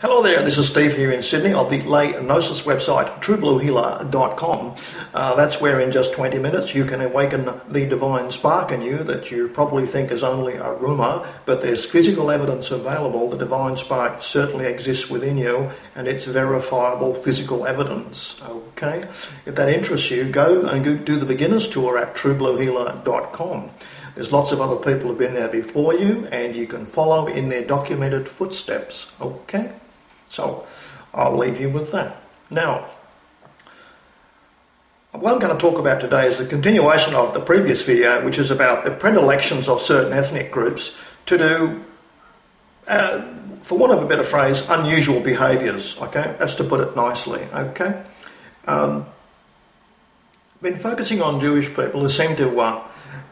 Hello there, this is Steve here in Sydney of the Lay Gnosis website, truebluehealer.com. That's where in just 20 minutes you can awaken the divine spark in you that you probably think is only a rumour, but there's physical evidence available. The divine spark certainly exists within you, and it's verifiable physical evidence. Okay? If that interests you, go and do the beginner's tour at truebluehealer.com. There's lots of other people who've been there before you, and you can follow in their documented footsteps. Okay? So, I'll leave you with that. Now, what I'm going to talk about today is a continuation of the previous video, which is about the predilections of certain ethnic groups to do, for want of a better phrase, unusual behaviours. Okay? That's to put it nicely. Okay? Been focusing on Jewish people who seem to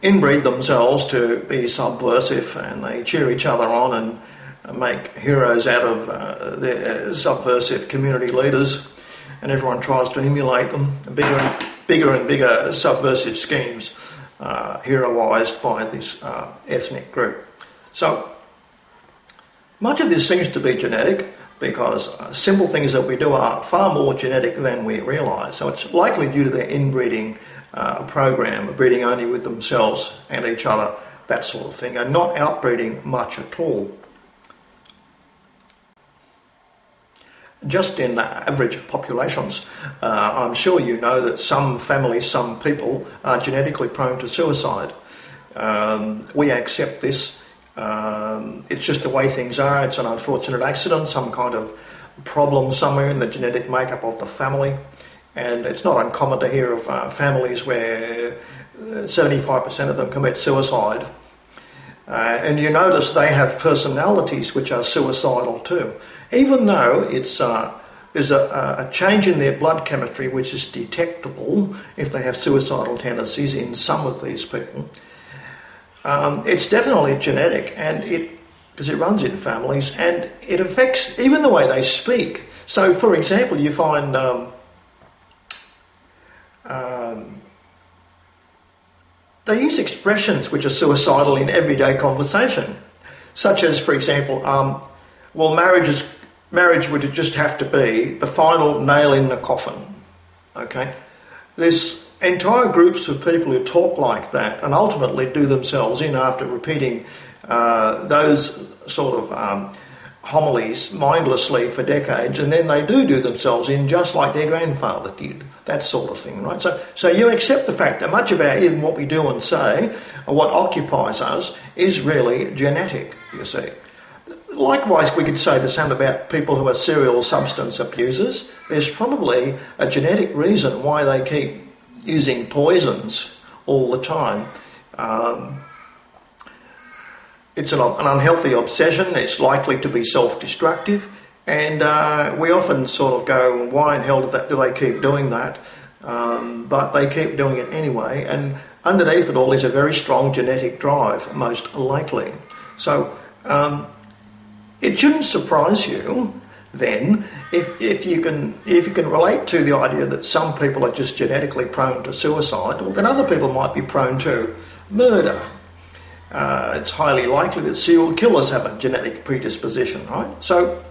inbreed themselves to be subversive, and they cheer each other on and make heroes out of their subversive community leaders, and everyone tries to emulate them. Bigger and bigger subversive schemes heroised by this ethnic group. So much of this seems to be genetic, because simple things that we do are far more genetic than we realise. So it's likely due to their inbreeding program, breeding only with themselves and each other, that sort of thing, and not outbreeding much at all. Just in average populations, I'm sure you know that some families, some people are genetically prone to suicide. We accept this. It's just the way things are. It's an unfortunate accident, some kind of problem somewhere in the genetic makeup of the family. And it's not uncommon to hear of families where 75% of them commit suicide. And you notice they have personalities which are suicidal too. Even though there's a change in their blood chemistry which is detectable if they have suicidal tendencies in some of these people. It's definitely genetic, and because it runs in families, and it affects even the way they speak. So, for example, you find they use expressions which are suicidal in everyday conversation, such as, for example, well, marriage would just have to be the final nail in the coffin. Okay, there's entire groups of people who talk like that and ultimately do themselves in after repeating those sort of homilies mindlessly for decades, and then they do themselves in just like their grandfather did, that sort of thing, right? So you accept the fact that much of even what we do and say, or what occupies us, is really genetic, you see. Likewise, we could say the same about people who are serial substance abusers. There's probably a genetic reason why they keep using poisons all the time. It's an unhealthy obsession. It's likely to be self-destructive, and we often sort of go, why in hell do they keep doing that? But they keep doing it anyway, and underneath it all is a very strong genetic drive, most likely. So it shouldn't surprise you then if you can relate to the idea that some people are just genetically prone to suicide, well, then other people might be prone to murder. It's highly likely that serial killers have a genetic predisposition, right? So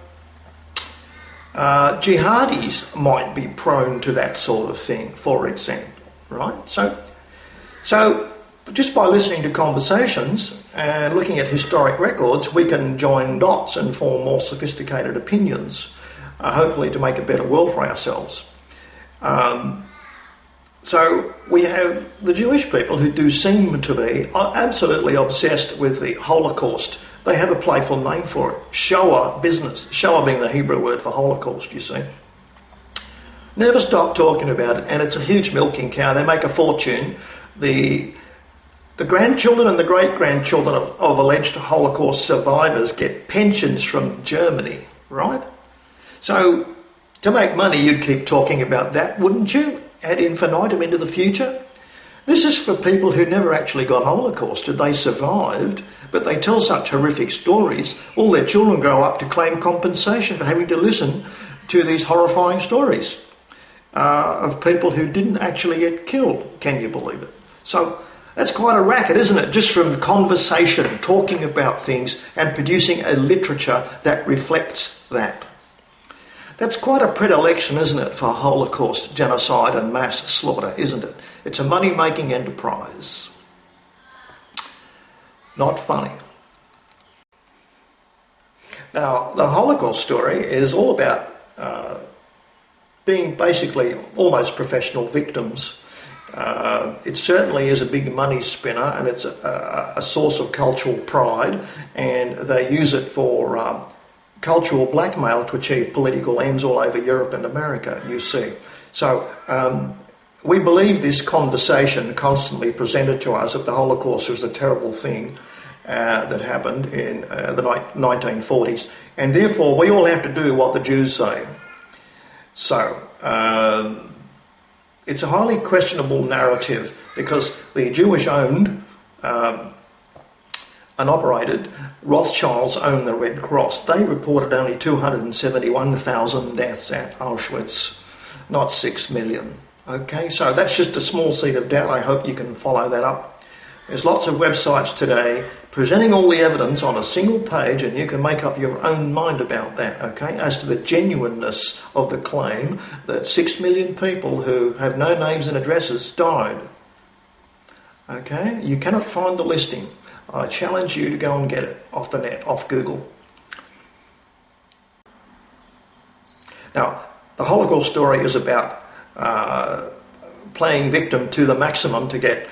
jihadis might be prone to that sort of thing, for example, right? So just by listening to conversations and looking at historic records, we can join dots and form more sophisticated opinions, hopefully to make a better world for ourselves. So we have the Jewish people who do seem to be absolutely obsessed with the Holocaust. They have a playful name for it, Shoah business. Shoah being the Hebrew word for Holocaust, you see. Never stop talking about it, and it's a huge milking cow. They make a fortune. The grandchildren and the great-grandchildren of alleged Holocaust survivors get pensions from Germany, right? So to make money, you'd keep talking about that, wouldn't you? Ad infinitum into the future. This is for people who never actually got Holocausted. They survived, but they tell such horrific stories. All their children grow up to claim compensation for having to listen to these horrifying stories of people who didn't actually get killed. Can you believe it? So that's quite a racket, isn't it? Just from conversation, talking about things and producing a literature that reflects that. That's quite a predilection, isn't it, for Holocaust, genocide and mass slaughter, isn't it? It's a money-making enterprise. Not funny. Now, the Holocaust story is all about being basically almost professional victims. It certainly is a big money spinner, and it's a source of cultural pride, and they use it for cultural blackmail to achieve political ends all over Europe and America, you see. So we believe this conversation constantly presented to us that the Holocaust was a terrible thing that happened in the 1940s, and therefore we all have to do what the Jews say. So it's a highly questionable narrative because the Jewish-owned and operated Rothschilds own the Red Cross. They reported only 271,000 deaths at Auschwitz, not 6 million. Okay, so that's just a small seed of doubt. I hope you can follow that up. There's lots of websites today presenting all the evidence on a single page, and you can make up your own mind about that, okay, as to the genuineness of the claim that 6 million people who have no names and addresses died. Okay, you cannot find the listing. I challenge you to go and get it off the net, off Google. Now, the Holocaust story is about playing victim to the maximum to get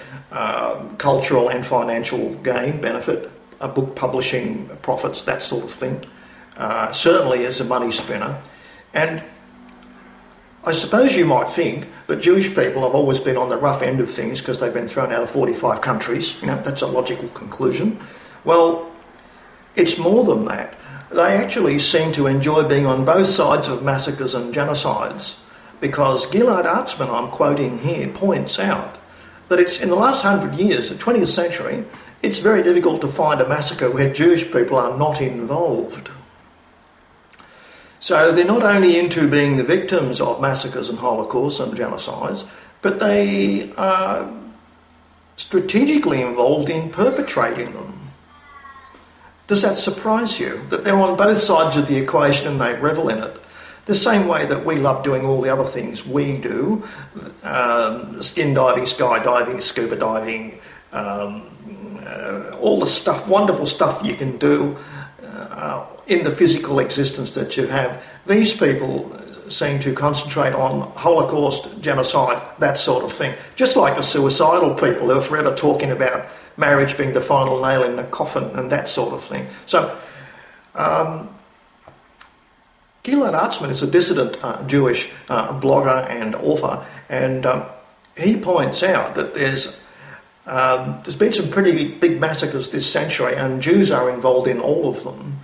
cultural and financial gain, benefit, book publishing profits, that sort of thing. Certainly is a money spinner. And I suppose you might think that Jewish people have always been on the rough end of things because they've been thrown out of 45 countries. You know, that's a logical conclusion. Well, it's more than that. They actually seem to enjoy being on both sides of massacres and genocides, because Gilad Atzmon, I'm quoting here, points out that it's in the last 100 years, the 20th century, it's very difficult to find a massacre where Jewish people are not involved. So they're not only into being the victims of massacres and holocausts and genocides, but they are strategically involved in perpetrating them. Does that surprise you, that they're on both sides of the equation and they revel in it? The same way that we love doing all the other things we do, skin diving, skydiving, scuba diving, all the stuff, wonderful stuff you can do in the physical existence that you have. These people seem to concentrate on Holocaust, genocide, that sort of thing. Just like the suicidal people who are forever talking about marriage being the final nail in the coffin and that sort of thing. So, Gilad Atzmon is a dissident Jewish blogger and author, and he points out that there's been some pretty big massacres this century, and Jews are involved in all of them.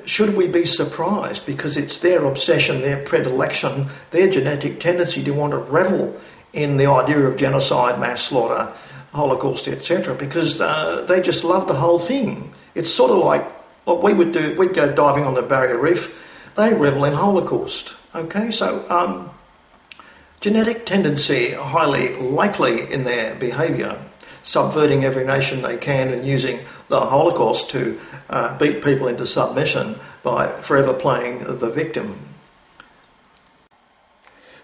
Should we be surprised? Because it's their obsession, their predilection, their genetic tendency to want to revel in the idea of genocide, mass slaughter, Holocaust, etc., because they just love the whole thing. It's sort of like what we would do. We'd go diving on the Barrier Reef. They revel in Holocaust. Okay, so genetic tendency highly likely in their behaviour, subverting every nation they can and using the Holocaust to beat people into submission by forever playing the victim.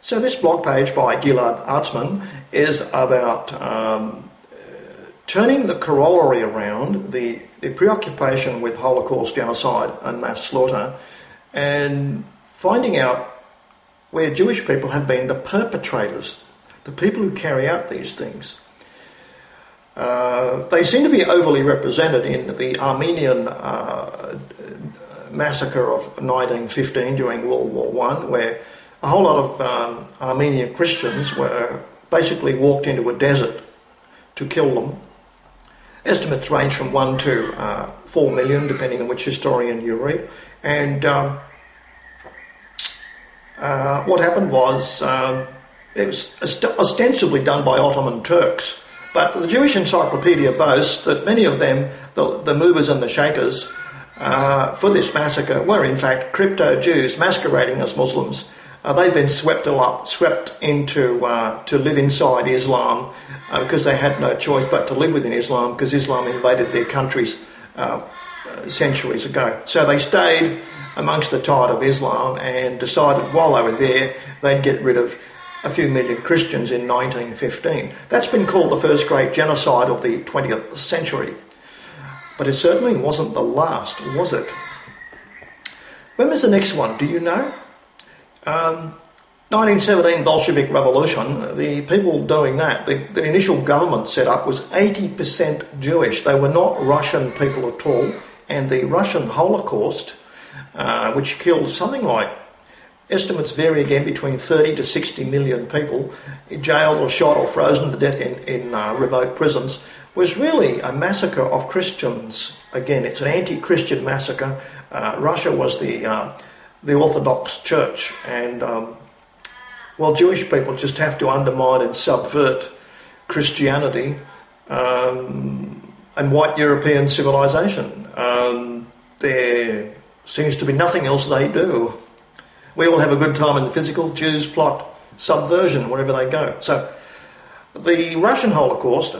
So this blog page by Gilad Atzmon is about turning the corollary around, the preoccupation with Holocaust, genocide and mass slaughter, and finding out where Jewish people have been the perpetrators, the people who carry out these things. They seem to be overly represented in the Armenian massacre of 1915 during World War I, where a whole lot of Armenian Christians were basically walked into a desert to kill them. Estimates range from 1 to 4 million, depending on which historian you read. And what happened was it was ostensibly done by Ottoman Turks, but the Jewish Encyclopedia boasts that many of them, the movers and the shakers for this massacre, were in fact crypto-Jews masquerading as Muslims. They've been swept into to live inside Islam because they had no choice but to live within Islam, because Islam invaded their countries centuries ago. So they stayed amongst the tide of Islam and decided while they were there they'd get rid of a few million Christians in 1915. That's been called the first great genocide of the 20th century. But it certainly wasn't the last, was it? When was the next one? Do you know? 1917 Bolshevik Revolution, the people doing that, the initial government set up was 80% Jewish. They were not Russian people at all. And the Russian Holocaust, which killed something like, estimates vary again, between 30 to 60 million people, jailed or shot or frozen to death in remote prisons, was really a massacre of Christians. Again, it's an anti-Christian massacre. Russia was the Orthodox Church, and Jewish people just have to undermine and subvert Christianity and white European civilization. There seems to be nothing else they do. We all have a good time in the physical. Jews plot subversion wherever they go. So the Russian Holocaust,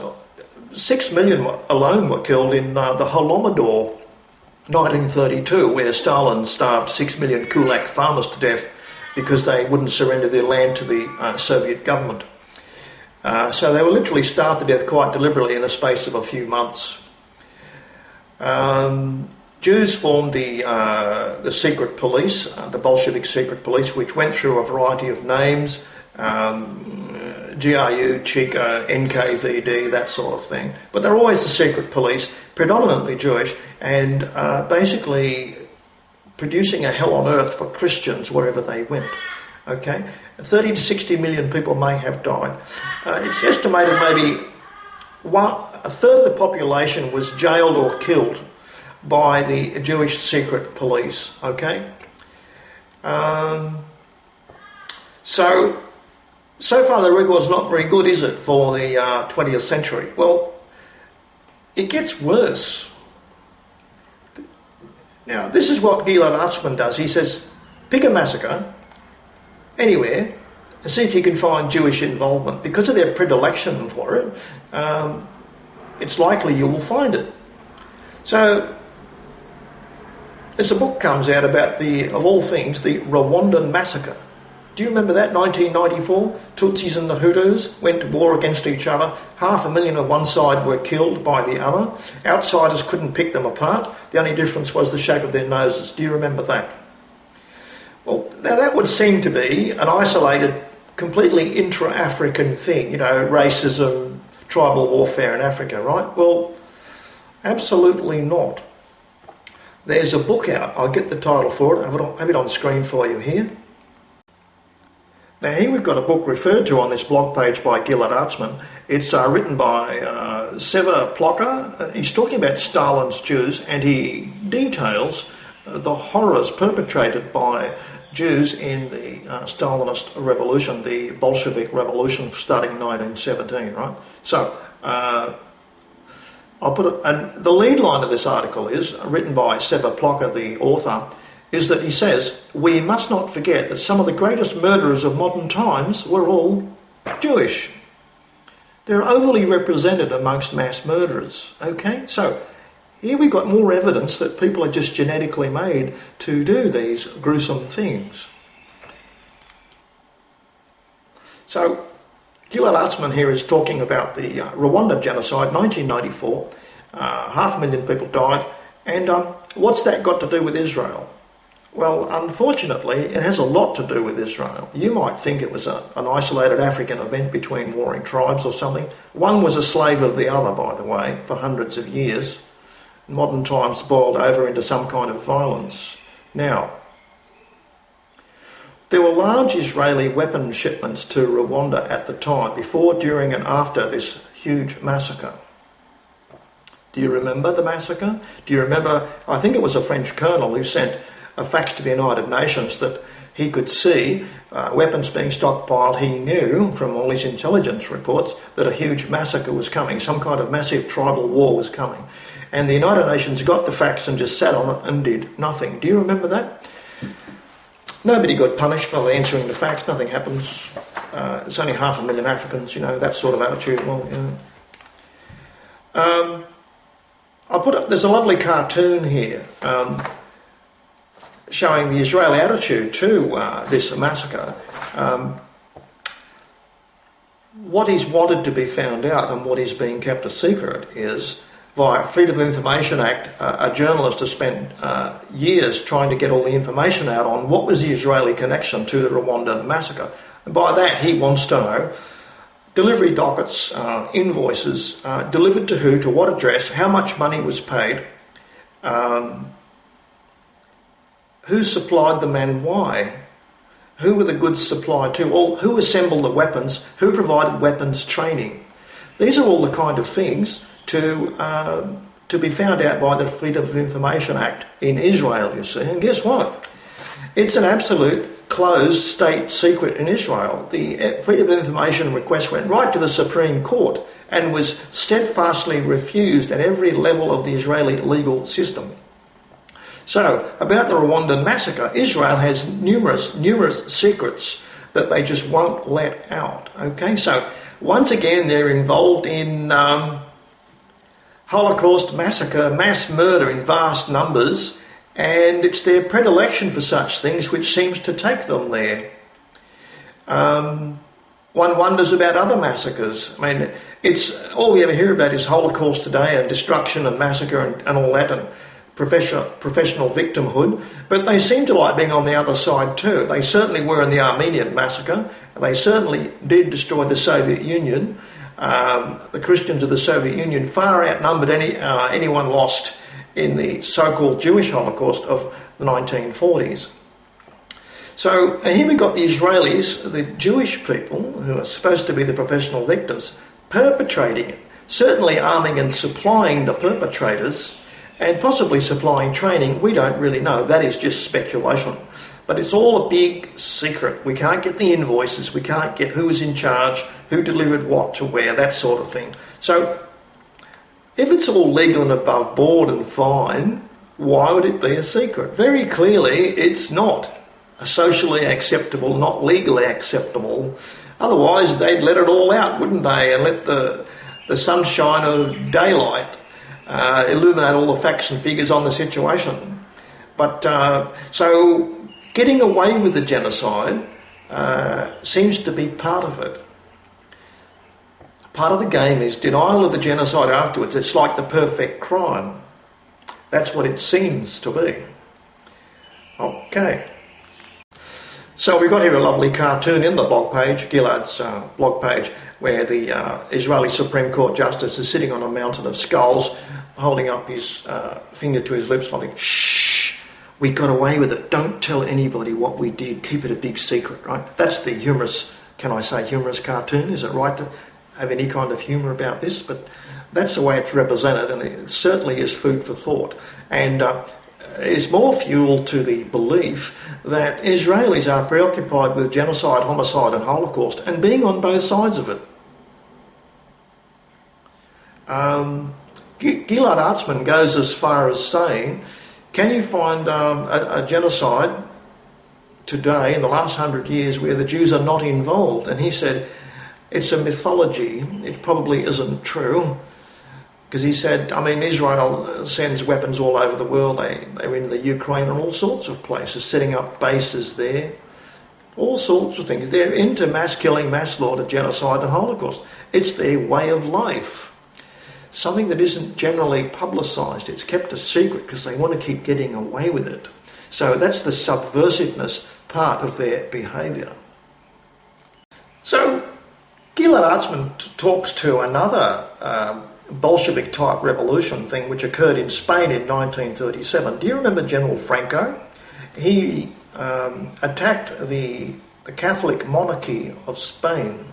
6 million alone were killed in the Holodomor, 1932, where Stalin starved 6 million kulak farmers to death because they wouldn't surrender their land to the Soviet government. So they were literally starved to death quite deliberately in the space of a few months. Jews formed the secret police, the Bolshevik secret police, which went through a variety of names, GRU, Cheka, NKVD, that sort of thing. But they're always the secret police, predominantly Jewish, and basically producing a hell on earth for Christians wherever they went. Okay? 30 to 60 million people may have died. It's estimated maybe a third of the population was jailed or killed by the Jewish secret police. Okay? So far the record's not very good, is it, for the 20th century? Well, it gets worse. Now, this is what Gilad Atzmon does. He says, pick a massacre anywhere and see if you can find Jewish involvement. Because of their predilection for it, it's likely you will find it. So, as a book comes out about of all things, the Rwandan massacre. Do you remember that, 1994? Tutsis and the Hutus went to war against each other. 500,000 on one side were killed by the other. Outsiders couldn't pick them apart. The only difference was the shape of their noses. Do you remember that? Well, now that would seem to be an isolated, completely intra-African thing, racism, tribal warfare in Africa, right? Well, absolutely not. There's a book out. I'll get the title for it. I have it on screen for you here. Now here we've got a book referred to on this blog page by Gilad Atzmon. It's written by Seva Plocher. He's talking about Stalin's Jews, and he details the horrors perpetrated by Jews in the Stalinist revolution, the Bolshevik revolution starting in 1917, right? So I'll put it, and the lead line of this article is, written by Seva Plocher, the author, is that he says, we must not forget that some of the greatest murderers of modern times were all Jewish. They're overly represented amongst mass murderers. Okay, so here we've got more evidence that people are just genetically made to do these gruesome things. So Gilad Atzmon here is talking about the Rwanda genocide, 1994. 500,000 people died. And what's that got to do with Israel? Well, unfortunately, it has a lot to do with Israel. You might think it was an isolated African event between warring tribes or something. One was a slave of the other, by the way, for hundreds of years. In modern times boiled over into some kind of violence. Now, there were large Israeli weapon shipments to Rwanda at the time, before, during and after this huge massacre. Do you remember the massacre? Do you remember, I think it was a French colonel who sent a fax to the United Nations that he could see weapons being stockpiled. He knew from all his intelligence reports that a huge massacre was coming, some kind of massive tribal war was coming. And the United Nations got the fax and just sat on it and did nothing. Do you remember that? Nobody got punished for answering the fax, nothing happens. It's only 500,000 Africans, that sort of attitude. Well, I'll put up, there's a lovely cartoon here showing the Israeli attitude to this massacre. What is wanted to be found out and what is being kept a secret is, via Freedom of Information Act, a journalist has spent years trying to get all the information out on what was the Israeli connection to the Rwandan massacre. And by that he wants to know delivery dockets, invoices, delivered to who, to what address, how much money was paid, who supplied them and why, who were the goods supplied to, or who assembled the weapons, who provided weapons training. These are all the kind of things to be found out by the Freedom of Information Act in Israel, you see. And guess what? It's an absolute closed state secret in Israel. The Freedom of Information request went right to the Supreme Court and was steadfastly refused at every level of the Israeli legal system. So, about the Rwandan massacre, Israel has numerous secrets that they just won't let out. Okay, so once again they're involved in Holocaust massacre, mass murder in vast numbers, and it's their predilection for such things which seems to take them there. One wonders about other massacres. I mean, it's all we ever hear about is Holocaust today and destruction and massacre and all that, and professional victimhood, but they seem to like being on the other side too. They certainly were in the Armenian massacre. They certainly did destroy the Soviet Union. The Christians of the Soviet Union far outnumbered anyone lost in the so-called Jewish Holocaust of the 1940s. So here we've got the Israelis, the Jewish people, who are supposed to be the professional victims, perpetrating it, certainly arming and supplying the perpetrators, and possibly supplying training. We don't really know. That is just speculation. But it's all a big secret. We can't get the invoices. We can't get who was in charge, who delivered what to where, that sort of thing. So if it's all legal and above board and fine, why would it be a secret? Very clearly, it's not socially acceptable, not legally acceptable. Otherwise, they'd let it all out, wouldn't they? And let the sunshine of daylight illuminate all the facts and figures on the situation. But so getting away with the genocide seems to be part of it. Part of the game is denial of the genocide afterwards. It's like the perfect crime. That's what it seems to be. Okay. So we've got here a lovely cartoon in the blog page, Gilad's blog page, where the Israeli Supreme Court Justice is sitting on a mountain of skulls, holding up his finger to his lips, like, shh, we got away with it. Don't tell anybody what we did. Keep it a big secret, right? That's the humorous, can I say humorous cartoon? Is it right to have any kind of humour about this? But that's the way it's represented, and it certainly is food for thought. And is more fuel to the belief that Israelis are preoccupied with genocide, homicide and Holocaust, and being on both sides of it. Gilad Atzmon goes as far as saying, can you find a genocide today in the last 100 years where the Jews are not involved? And he said, it's a mythology, it probably isn't true. Because he said, I mean, Israel sends weapons all over the world. They're in the Ukraine and all sorts of places, setting up bases there. All sorts of things. They're into mass killing, mass slaughter, genocide and Holocaust. It's their way of life. Something that isn't generally publicised. It's kept a secret because they want to keep getting away with it. So that's the subversiveness part of their behaviour. So Gilad Atzmon talks to another Bolshevik-type revolution thing which occurred in Spain in 1937. Do you remember General Franco? He attacked the Catholic monarchy of Spain.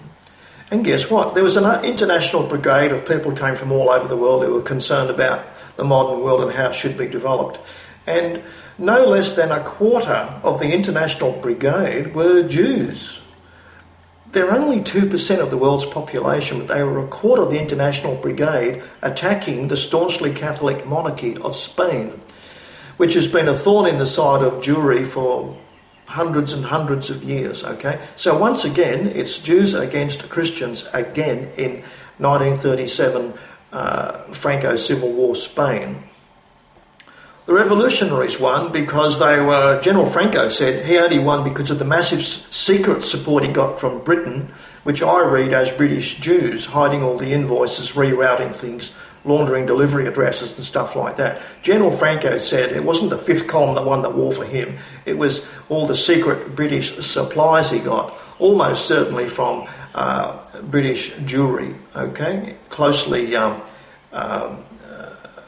And guess what? There was an international brigade of people who came from all over the world who were concerned about the modern world and how it should be developed. And no less than a quarter of the international brigade were Jews. They're only 2% of the world's population, but they were a quarter of the international brigade attacking the staunchly Catholic monarchy of Spain, which has been a thorn in the side of Jewry for hundreds and hundreds of years, okay? So once again, it's Jews against Christians again in 1937 Franco Civil War Spain. The revolutionaries won because General Franco said he only won because of the massive secret support he got from Britain, which I read as British Jews, hiding all the invoices, rerouting things, laundering delivery addresses and stuff like that. General Franco said it wasn't the fifth column that won the war for him, it was all the secret British supplies he got, almost certainly from British Jewry, okay, closely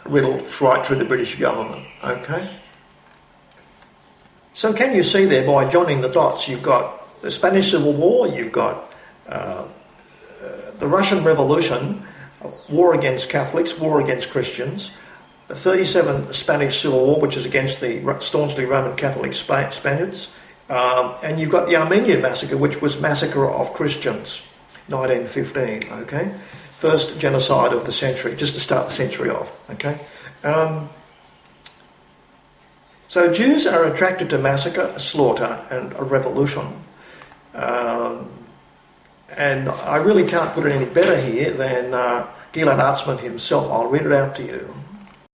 riddled right through the British government, okay? So can you see there, by joining the dots, you've got the Spanish Civil War, you've got the Russian Revolution, war against Catholics, war against Christians, the 37 Spanish Civil War, which is against the staunchly Roman Catholic Spaniards, and you've got the Armenian Massacre, which was massacre of Christians, 1915, okay? First genocide of the century, just to start the century off, okay? So Jews are attracted to massacre, slaughter, and a revolution. And I really can't put it any better here than Gilad Atzmon himself. I'll read it out to you.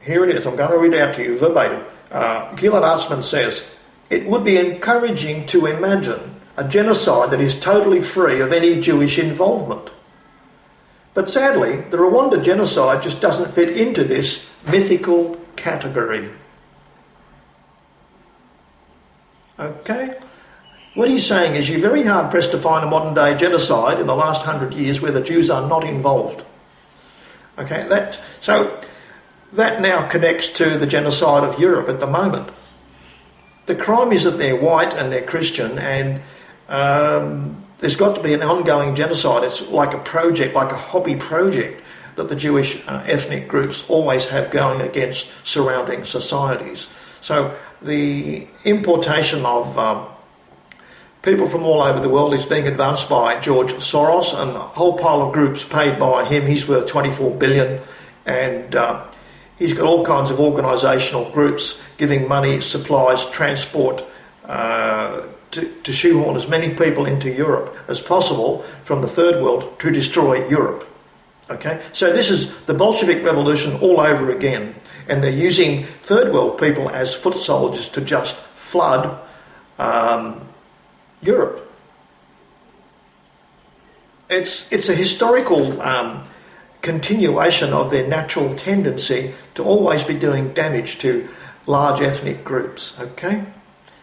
Here it is. I'm going to read it out to you verbatim. Gilad Atzmon says, "It would be encouraging to imagine a genocide that is totally free of any Jewish involvement. But sadly, the Rwanda genocide just doesn't fit into this mythical category." Okay? What he's saying is you're very hard-pressed to find a modern-day genocide in the last 100 years where the Jews are not involved. Okay? So that now connects to the genocide of Europe at the moment. The crime is that they're white and they're Christian, and there's got to be an ongoing genocide. It's like a project, like a hobby project that the Jewish ethnic groups always have going against surrounding societies. So the importation of people from all over the world is being advanced by George Soros and a whole pile of groups paid by him. He's worth $24 billion, and he's got all kinds of organisational groups giving money, supplies, transport, to shoehorn as many people into Europe as possible from the third world to destroy Europe. Okay, so this is the Bolshevik Revolution all over again, and they're using third world people as foot soldiers to just flood Europe. It's a historical continuation of their natural tendency to always be doing damage to large ethnic groups. Okay,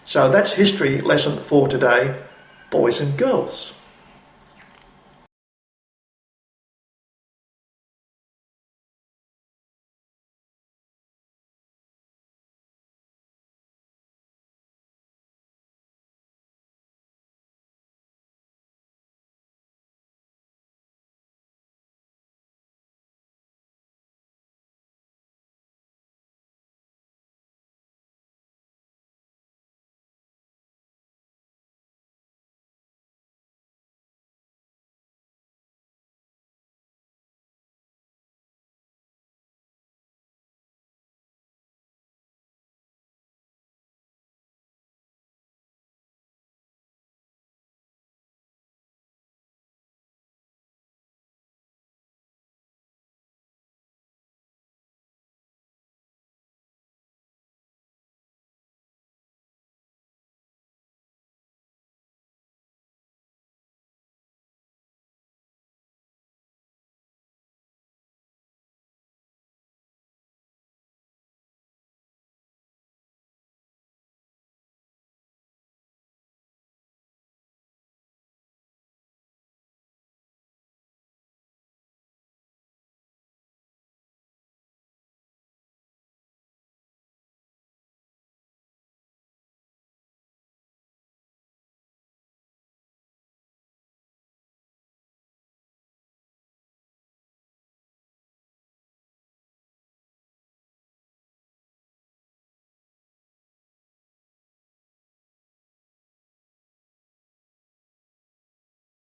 so that's history lesson for today, boys and girls.